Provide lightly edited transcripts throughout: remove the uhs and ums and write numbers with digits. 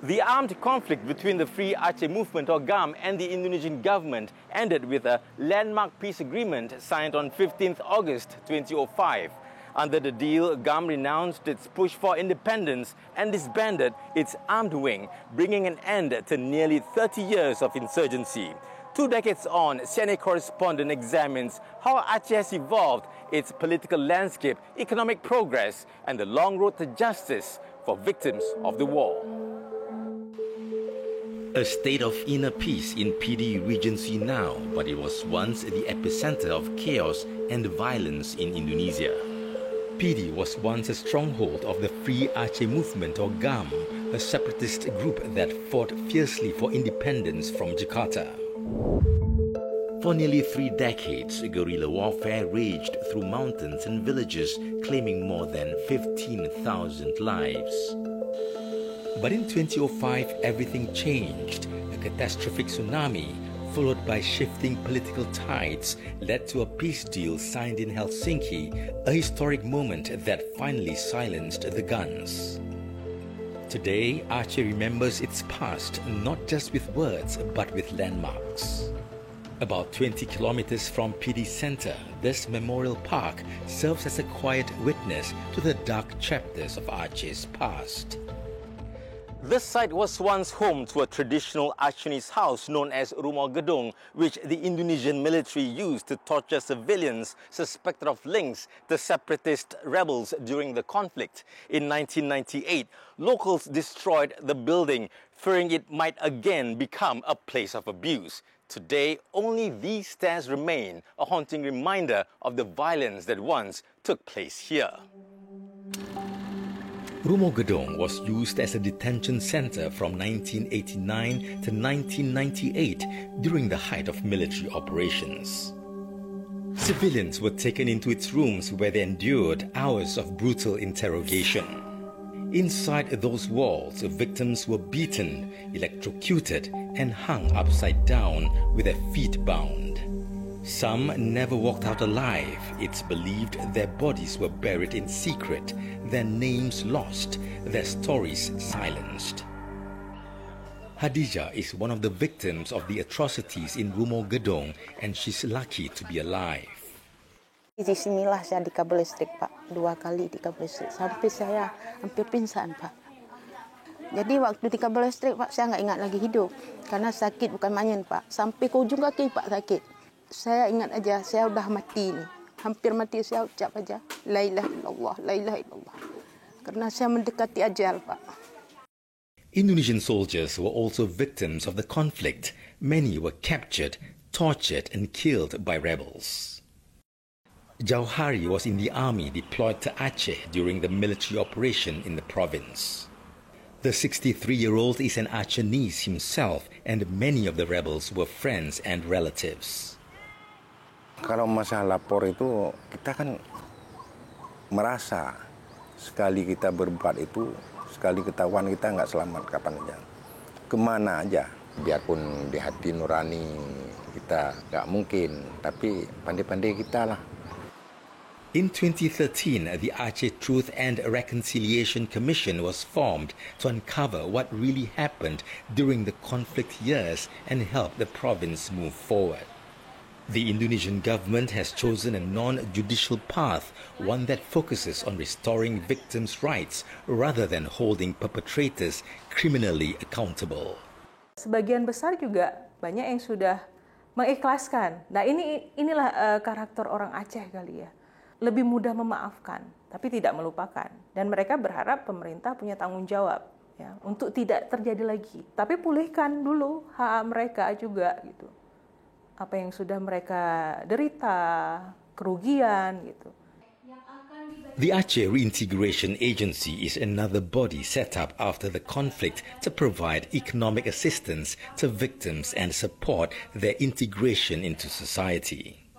The armed conflict between the Free Aceh Movement or GAM and the Indonesian government ended with a landmark peace agreement signed on 15th August 2005. Under the deal, GAM renounced its push for independence and disbanded its armed wing, bringing an end to nearly 30 years of insurgency. 2 decades on, CNA correspondent examines how Aceh has evolved, its political landscape, economic progress, and the long road to justice for victims of the war. A state of inner peace in PD Regency now, but it was once the epicenter of chaos and violence in Indonesia. PD was once a stronghold of the Free Aceh Movement or GAM, a separatist group that fought fiercely for independence from Jakarta. For nearly 3 decades, guerrilla warfare raged through mountains and villages, claiming more than 15,000 lives. But in 2005, everything changed. A catastrophic tsunami, followed by shifting political tides, led to a peace deal signed in Helsinki, a historic moment that finally silenced the guns. Today, Aceh remembers its past, not just with words, but with landmarks. About 20 kilometers from PD Center, this memorial park serves as a quiet witness to the dark chapters of Aceh's past. This site was once home to a traditional Acehnese house known as Rumah Gedong, which the Indonesian military used to torture civilians suspected of links to separatist rebels during the conflict. In 1998, locals destroyed the building, fearing it might again become a place of abuse. Today, only these stairs remain, a haunting reminder of the violence that once took place here. Rumah Gedong was used as a detention center from 1989 to 1998 during the height of military operations. Civilians were taken into its rooms where they endured hours of brutal interrogation. Inside those walls, victims were beaten, electrocuted, and hung upside down with their feet bound. Some never walked out alive. It's believed their bodies were buried in secret, their names lost, their stories silenced. Hadijah is one of the victims of the atrocities in Rumah Gedong, and she's lucky to be alive. Di sinilah saya dikabel listrik, Pak. 2 kali dikabel listrik. Sampai saya hampir pingsan, Pak. Jadi waktu dikabel listrik, Pak, saya nggak ingat lagi hidup. Karena sakit bukan main, Pak. Sampai ke ujung kaki, Pak, sakit. Saya ingat aja, saya udah mati nih. Hampir mati, saya ucap aja. La ilaha illallah, la ilaha illallah. Karena saya mendekati ajal, Pak. Indonesian soldiers were also victims of the conflict. Many were captured, tortured, and killed by rebels. Jauhari was in the army deployed to Aceh during the military operation in the province. The 63-year-old is an Acehnese himself, and many of the rebels were friends and relatives. Kalau masalah lapor itu, kita kan merasa sekali kita berbuat itu, sekali ketahuan kita nggak selamat kapan aja. Kemana aja, biarpun di hati nurani kita nggak mungkin, tapi pandai-pandai kita lah. In 2013, the Aceh Truth and Reconciliation Commission was formed to uncover what really happened during the conflict years and help the province move forward. The Indonesian government has chosen a non-judicial path, one that focuses on restoring victims' rights rather than holding perpetrators criminally accountable. Sebagian besar juga banyak yang sudah mengikhlaskan. Nah, inilah karakter orang Aceh kali ya. Lebih mudah memaafkan, tapi tidak melupakan. Dan mereka berharap pemerintah punya tanggung jawab ya, untuk tidak terjadi lagi. Tapi pulihkan dulu hak mereka juga gitu. Apa yang sudah mereka derita, kerugian gitu. The Aceh Reintegration Agency is another body set up after the conflict to provide economic assistance to victims and support their integration into society.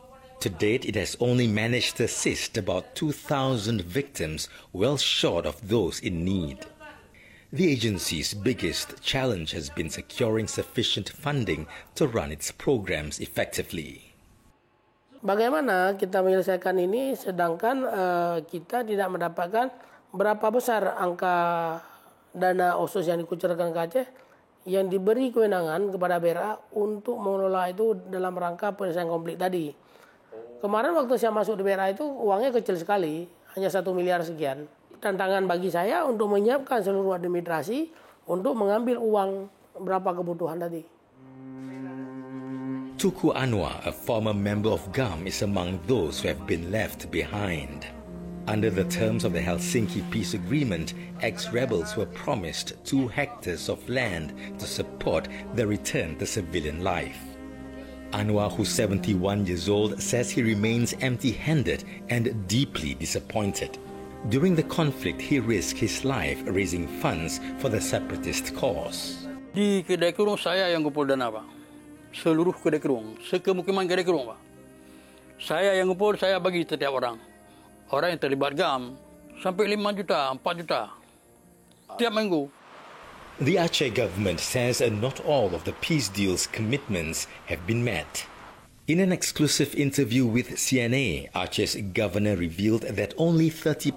To date, it has only managed to assist about 2,000 victims, well short of those in need. The agency's biggest challenge has been securing sufficient funding to run its programs effectively. Bagaimana kita menyelesaikan ini sedangkan kita tidak mendapatkan berapa besar angka dana OSOS yang dikucurkan ke Aceh yang diberi kewenangan kepada BRA untuk mengelola itu dalam rangka penyelesaian konflik tadi. Kemarin waktu saya masuk di BRA itu uangnya kecil sekali, hanya 1 miliar sekian. Tantangan bagi saya untuk menyiapkan seluruh administrasi untuk mengambil uang berapa kebutuhan tadi. Tuku Anwar, a former member of GAM, is among those who have been left behind. Under the terms of the Helsinki Peace Agreement, ex-rebels were promised 2 hectares of land to support the return to civilian life. Anwar, who's 71 years old, says he remains empty-handed and deeply disappointed. During the conflict, he risked his life raising funds for the separatist cause. Di kedai kerung saya yang kumpul dana, Pak. Seluruh kedai kerung, sekemukiman kedai kerung, Pak. Saya yang kumpul, saya bagi setiap orang. Orang yang terlibat GAM sampai 5 juta, 4 juta tiap minggu. The Aceh government says not all of the peace deal's commitments have been met. In an exclusive interview with CNA, Aceh's governor revealed that only 30%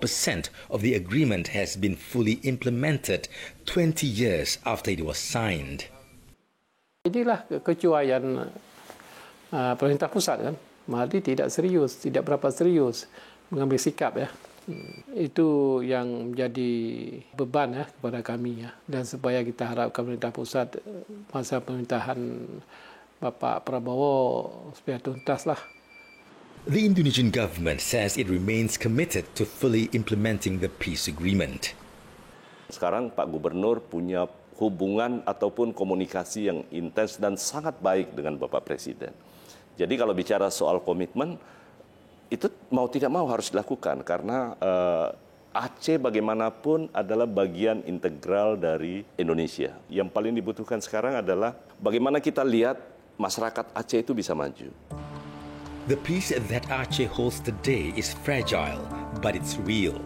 of the agreement has been fully implemented 20 years after it was signed. Inilah kecuaian pemerintah pusat kan, Mahathir tidak serius, tidak berapa serius mengambil sikap ya. Itu yang menjadi beban ya kepada kami ya, dan supaya kita harapkan pemerintah pusat masa pemerintahan Bapak Prabowo supaya tuntaslah. The Indonesian government says it remains committed to fully implementing the peace agreement. Sekarang Pak Gubernur punya hubungan ataupun komunikasi yang intens dan sangat baik dengan Bapak Presiden. Jadi kalau bicara soal komitmen, itu mau tidak mau harus dilakukan karena Aceh bagaimanapun adalah bagian integral dari Indonesia. Yang paling dibutuhkan sekarang adalah bagaimana kita lihat masyarakat Aceh itu bisa maju. The peace that Aceh holds today is fragile, but it's real.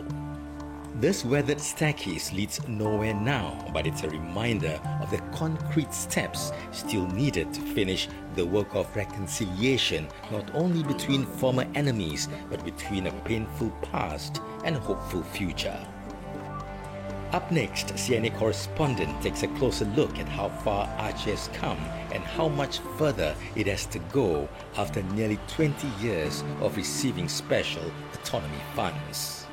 This weathered staircase leads nowhere now, but it's a reminder of the concrete steps still needed to finish the work of reconciliation, not only between former enemies, but between a painful past and hopeful future. Up next, CNA correspondent takes a closer look at how far Aceh has come and how much further it has to go after nearly 20 years of receiving special autonomy funds.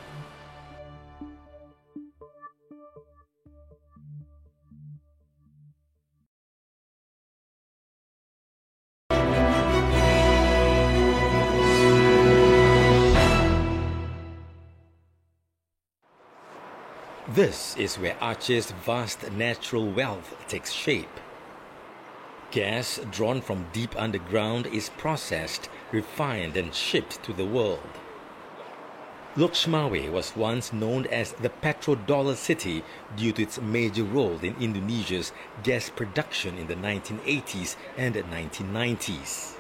This is where Aceh's vast natural wealth takes shape. Gas drawn from deep underground is processed, refined and shipped to the world. Lok Smawe was once known as the petrodollar city due to its major role in Indonesia's gas production in the 1980s and 1990s.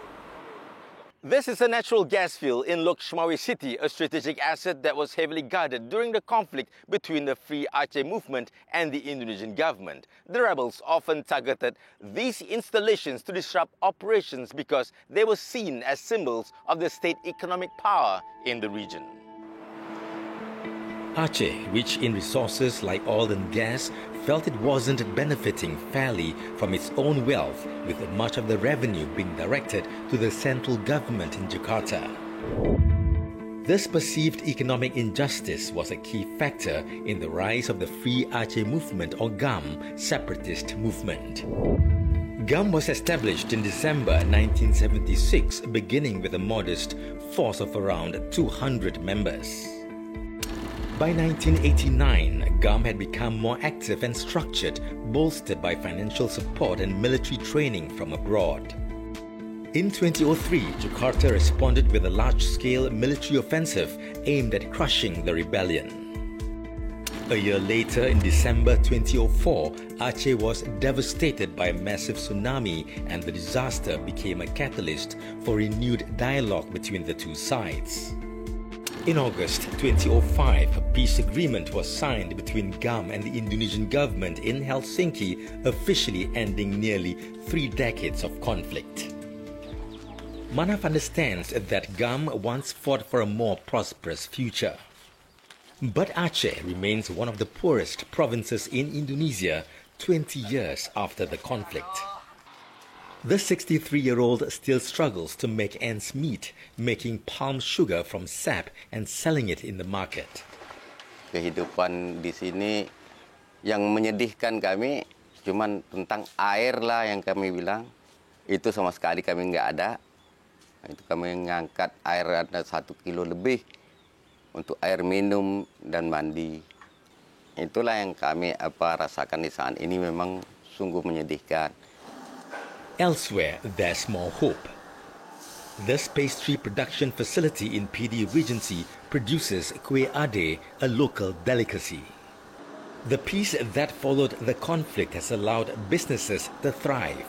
This is a natural gas field in Lok Smawe city, a strategic asset that was heavily guarded during the conflict between the Free Aceh movement and the Indonesian government. The rebels often targeted these installations to disrupt operations because they were seen as symbols of the state economic power in the region. Aceh, rich in resources like oil and gas, felt it wasn't benefiting fairly from its own wealth, with much of the revenue being directed to the central government in Jakarta. This perceived economic injustice was a key factor in the rise of the Free Aceh movement, or GAM, separatist movement. GAM was established in December 1976, beginning with a modest force of around 200 members. By 1989, GAM had become more active and structured, bolstered by financial support and military training from abroad. In 2003, Jakarta responded with a large-scale military offensive aimed at crushing the rebellion. A year later, in December 2004, Aceh was devastated by a massive tsunami, and the disaster became a catalyst for renewed dialogue between the two sides. In August 2005, a peace agreement was signed between GAM and the Indonesian government in Helsinki, officially ending nearly 3 decades of conflict. Manaf understands that GAM once fought for a more prosperous future. But Aceh remains one of the poorest provinces in Indonesia 20 years after the conflict. The 63-year-old still struggles to make ends meet, making palm sugar from sap and selling it in the market. Kehidupan di sini yang menyedihkan kami cuman tentang air lah yang kami bilang. Itu sama sekali kami nggak ada. Itu kami ngangkat air ada 1 kilo lebih untuk air minum dan mandi. Itulah yang kami rasakan di saat ini, memang sungguh menyedihkan. Elsewhere, there's more hope. This pastry production facility in PD Regency produces kueh ade, a local delicacy. The peace that followed the conflict has allowed businesses to thrive.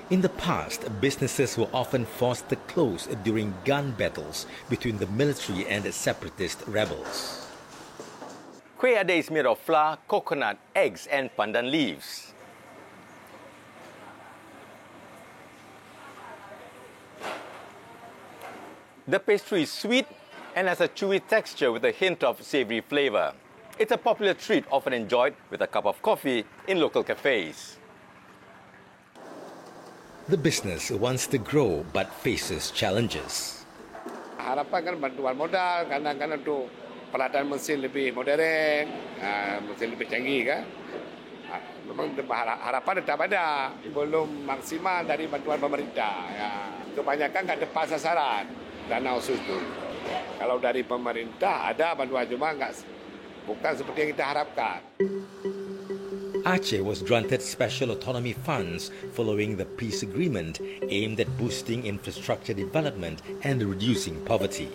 In the past, businesses were often forced to close during gun battles between the military and separatist rebels. Kueh ade is made of flour, coconut, eggs and pandan leaves. The pastry is sweet and has a chewy texture with a hint of savory flavor. It's a popular treat often enjoyed with a cup of coffee in local cafes. The business wants to grow but faces challenges. Harapan kan bantuan modal, kadang-kadang untuk peralatan mesin lebih modern, mesin lebih canggih kan. Memang harapan tetap ada, belum maksimal dari bantuan pemerintah. Ya. Kebanyakan nggak tepat sasaran dana khusus itu. Kalau dari pemerintah ada bantuan, cuma bukan seperti yang kita harapkan. Aceh was granted special autonomy funds following the peace agreement aimed at boosting infrastructure development and reducing poverty.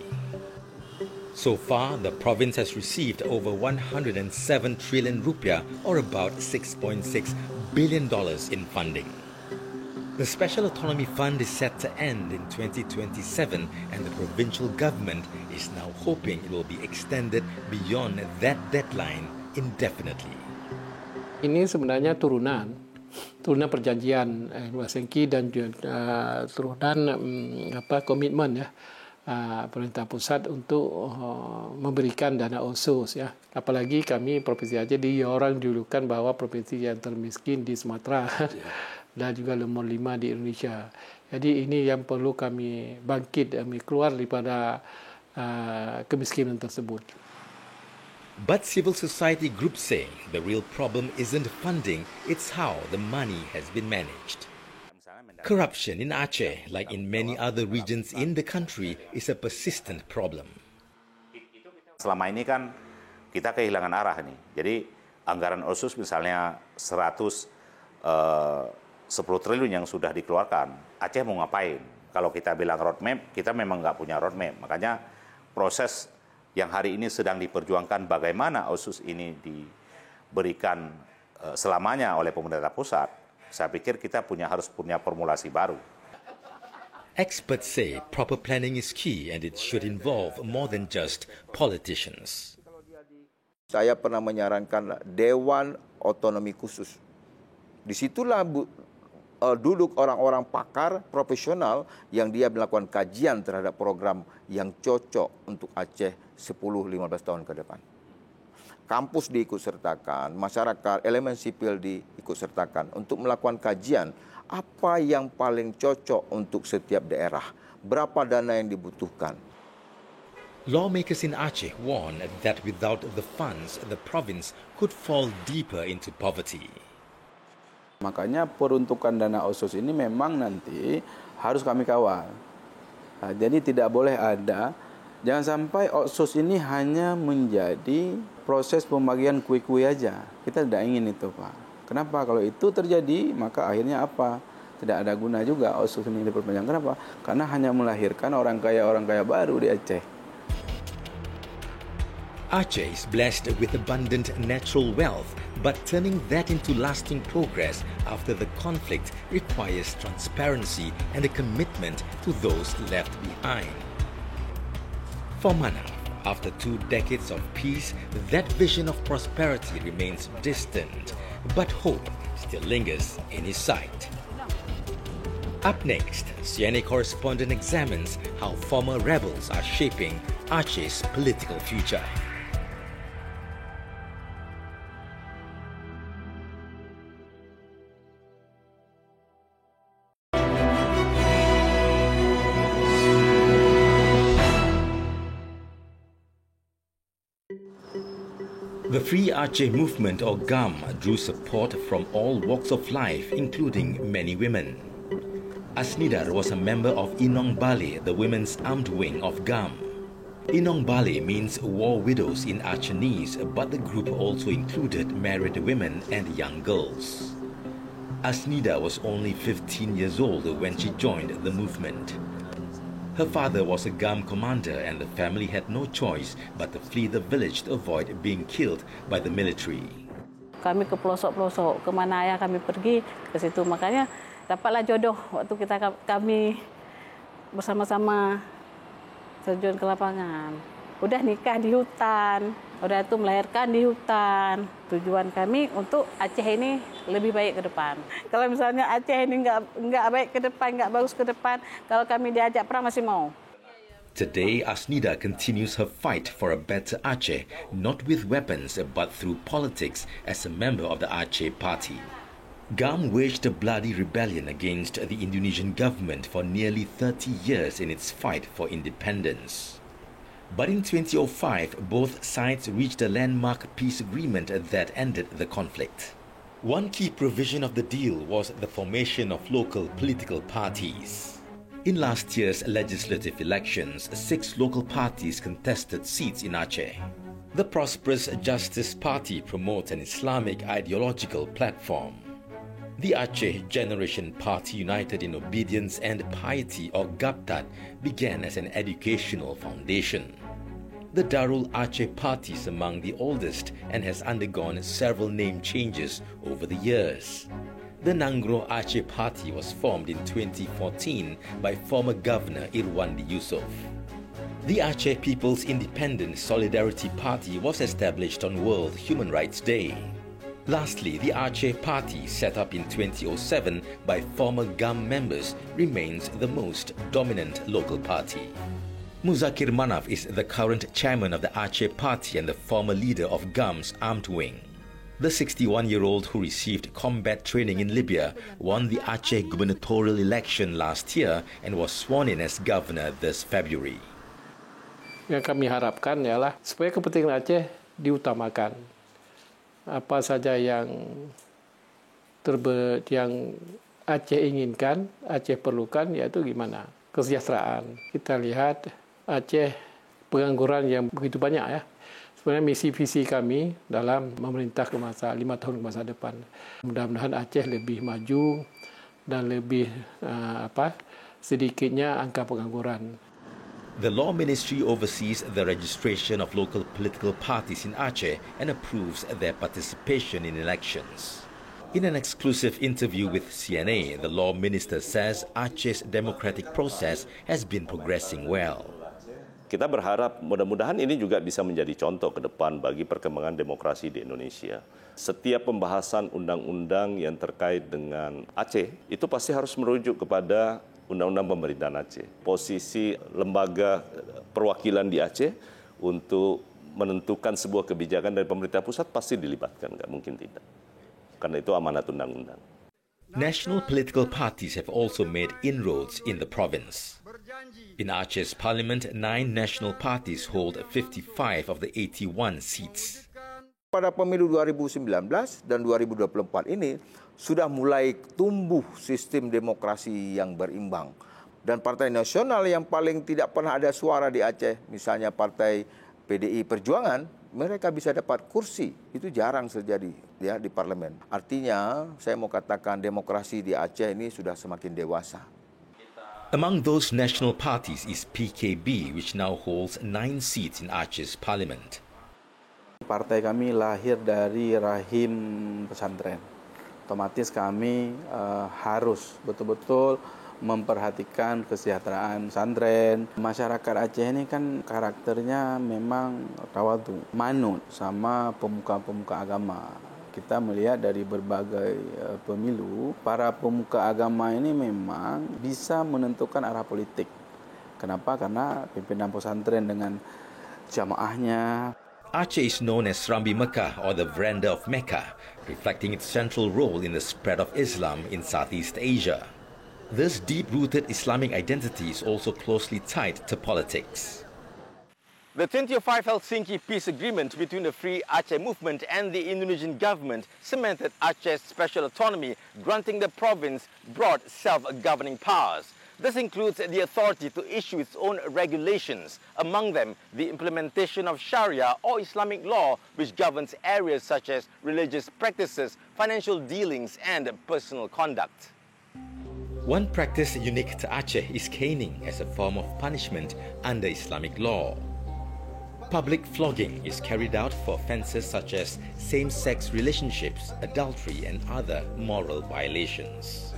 So far, the province has received over 107 trillion rupiah, or about $6.6 billion in funding. The Special Autonomy Fund is set to end in 2027, and the provincial government is now hoping it will be extended beyond that deadline indefinitely. Ini sebenarnya turunan perjanjian Helsinki dan turunan komitmen ya pemerintah pusat untuk memberikan dana khusus ya. Apalagi kami Provinsi Aceh orang dijulukan bahwa provinsi yang termiskin di Sumatera dan juga nomor 5 di Indonesia. Jadi ini yang perlu kami bangkit, kami keluar daripada kemiskinan tersebut. But civil society groups say the real problem isn't funding, it's how the money has been managed. Corruption in Aceh, like in many other regions in the country, is a persistent problem. Selama ini kan kita kehilangan arah nih. Jadi anggaran khusus misalnya 10 triliun yang sudah dikeluarkan, Aceh mau ngapain? Kalau kita bilang roadmap, kita memang nggak punya roadmap. Makanya proses yang hari ini sedang diperjuangkan bagaimana khusus ini diberikan selamanya oleh pemerintah pusat, saya pikir kita harus punya formulasi baru. Experts say proper planning is key and it should involve more than just politicians. Saya pernah menyarankan Dewan Otonomi Khusus. Disitulah duduk orang-orang pakar profesional yang dia melakukan kajian terhadap program yang cocok untuk Aceh 10-15 tahun ke depan. Kampus diikutsertakan, masyarakat, elemen sipil diikutsertakan untuk melakukan kajian apa yang paling cocok untuk setiap daerah, berapa dana yang dibutuhkan. Lawmakers in Aceh warn that without the funds, the province could fall deeper into poverty. Makanya peruntukan dana khusus ini memang nanti harus kami kawal. Nah, jadi tidak boleh ada, jangan sampai khusus ini hanya menjadi proses pembagian kue-kue aja. Kita tidak ingin itu, Pak. Kenapa? Kalau itu terjadi, maka akhirnya apa? Tidak ada guna juga khusus ini diperpanjang. Kenapa? Karena hanya melahirkan orang kaya baru di Aceh. Aceh is blessed with abundant natural wealth, but turning that into lasting progress after the conflict requires transparency and a commitment to those left behind. For Manaf, after 2 decades of peace, that vision of prosperity remains distant, but hope still lingers in his sight. Up next, CNA correspondent examines how former rebels are shaping Aceh's political future. The Free Aceh movement, or GAM, drew support from all walks of life, including many women. Asnidar was a member of Inong Bale, the women's armed wing of GAM. Inong Bale means war widows in Acehnese, but the group also included married women and young girls. Asnida was only 15 years old when she joined the movement. Her father was a GAM commander and the family had no choice but to flee the village to avoid being killed by the military. Kami ke pelosok-pelosok, kemana ayah kami pergi, ke situ. Makanya dapatlah jodoh waktu kami bersama-sama terjun ke lapangan. Udah nikah di hutan, udah itu melahirkan di hutan. Tujuan kami untuk Aceh ini lebih baik ke depan. Kalau misalnya Aceh ini nggak baik ke depan, nggak bagus ke depan, kalau kami diajak perang masih mau. Today, Asnida continues her fight for a better Aceh, not with weapons but through politics as a member of the Aceh Party. GAM waged a bloody rebellion against the Indonesian government for nearly 30 years in its fight for independence. But in 2005, both sides reached a landmark peace agreement that ended the conflict. One key provision of the deal was the formation of local political parties. In last year's legislative elections, 6 local parties contested seats in Aceh. The Prosperous Justice Party promotes an Islamic ideological platform. The Aceh Generation Party United in Obedience and Piety, or GAPTAT, began as an educational foundation. The Darul Aceh Party is among the oldest and has undergone several name changes over the years. The Nanggroh Aceh Party was formed in 2014 by former Governor Irwandi Yusof. The Aceh People's Independent Solidarity Party was established on World Human Rights Day. Lastly, the Aceh Party, set up in 2007 by former GAM members, remains the most dominant local party. Muzakir Manaf is the current chairman of the Aceh Party and the former leader of GAM's armed wing. The 61-year-old who received combat training in Libya won the Aceh gubernatorial election last year and was sworn in as governor this February. Yang kami harapkan ialah supaya kepentingan Aceh diutamakan. Apa saja yang Aceh inginkan, Aceh perlukan, yaitu gimana? Kesejahteraan. Kita lihat Aceh pengangguran yang begitu banyak ya. Sebenarnya misi visi kami dalam memerintah ke masa 5 tahun ke masa depan. Mudah-mudahan Aceh lebih maju dan lebih sedikitnya angka pengangguran. The Law Ministry oversees the registration of local political parties in Aceh and approves their participation in elections. In an exclusive interview with CNA, the Law Minister says Aceh's democratic process has been progressing well. Kita berharap mudah-mudahan ini juga bisa menjadi contoh ke depan bagi perkembangan demokrasi di Indonesia. Setiap pembahasan undang-undang yang terkait dengan Aceh itu pasti harus merujuk kepada Undang-Undang Pemerintahan Aceh. Posisi lembaga perwakilan di Aceh untuk menentukan sebuah kebijakan dari pemerintah pusat pasti dilibatkan, nggak mungkin tidak. Karena itu amanat undang-undang. National political parties have also made inroads in the province. In Aceh's parliament, 9 national parties hold 55 of the 81 seats. Pada pemilu 2019 dan 2024 ini sudah mulai tumbuh sistem demokrasi yang berimbang. Dan partai nasional yang paling tidak pernah ada suara di Aceh, misalnya partai PDI Perjuangan, mereka bisa dapat kursi. Itu jarang terjadi ya di parlemen. Artinya, saya mau katakan demokrasi di Aceh ini sudah semakin dewasa. Among those national parties is PKB, which now holds 9 seats in Aceh's parliament. Partai kami lahir dari rahim pesantren. Otomatis kami harus betul-betul memperhatikan kesejahteraan pesantren. Masyarakat Aceh ini kan karakternya memang tawadu, manut sama pemuka-pemuka agama. Kita melihat dari berbagai pemilu, para pemuka agama ini memang bisa menentukan arah politik. Kenapa? Karena pimpinan pesantren dengan jamaahnya. Aceh is known as Serambi Mekah, or the veranda of Mecca, reflecting its central role in the spread of Islam in Southeast Asia. This deep-rooted Islamic identity is also closely tied to politics. The 2005 Helsinki Peace Agreement between the Free Aceh Movement and the Indonesian government cemented Aceh's special autonomy, granting the province broad self-governing powers. This includes the authority to issue its own regulations, among them the implementation of Sharia or Islamic law, which governs areas such as religious practices, financial dealings and personal conduct. One practice unique to Aceh is caning as a form of punishment under Islamic law. Public flogging is carried out for offences such as same-sex relationships, adultery and other moral violations.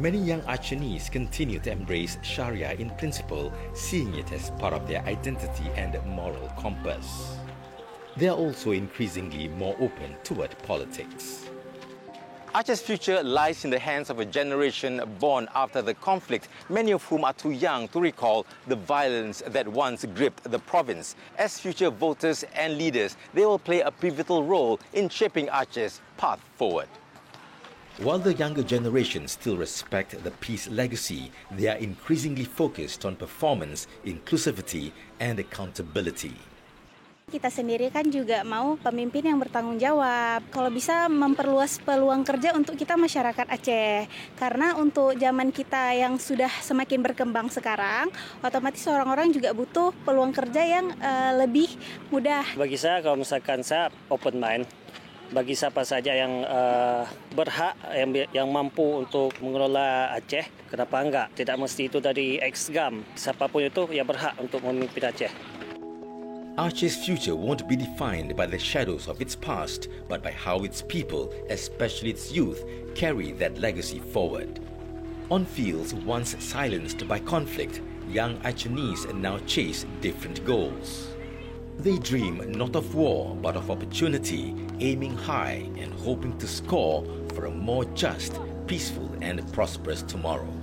Many young Acehnese continue to embrace Sharia in principle, seeing it as part of their identity and moral compass. They are also increasingly more open toward politics. Aceh's future lies in the hands of a generation born after the conflict, many of whom are too young to recall the violence that once gripped the province. As future voters and leaders, they will play a pivotal role in shaping Aceh's path forward. While the younger generation still respect the peace legacy, they are increasingly focused on performance, inclusivity, and accountability. Kita sendiri kan juga mau pemimpin yang bertanggung jawab. Kalau bisa memperluas peluang kerja untuk kita masyarakat Aceh. Karena untuk zaman kita yang sudah semakin berkembang sekarang, otomatis orang-orang juga butuh peluang kerja yang lebih mudah. Bagi saya, kalau misalkan saya open mind, bagi siapa saja yang berhak, yang mampu untuk mengelola Aceh, kenapa enggak? Tidak mesti itu dari ex-GAM. Siapapun itu, ya berhak untuk memimpin Aceh. Aceh's future won't be defined by the shadows of its past, but by how its people, especially its youth, carry that legacy forward. On fields once silenced by conflict, young Acehnese now chase different goals. They dream not of war, but of opportunity, aiming high and hoping to score for a more just, peaceful and prosperous tomorrow.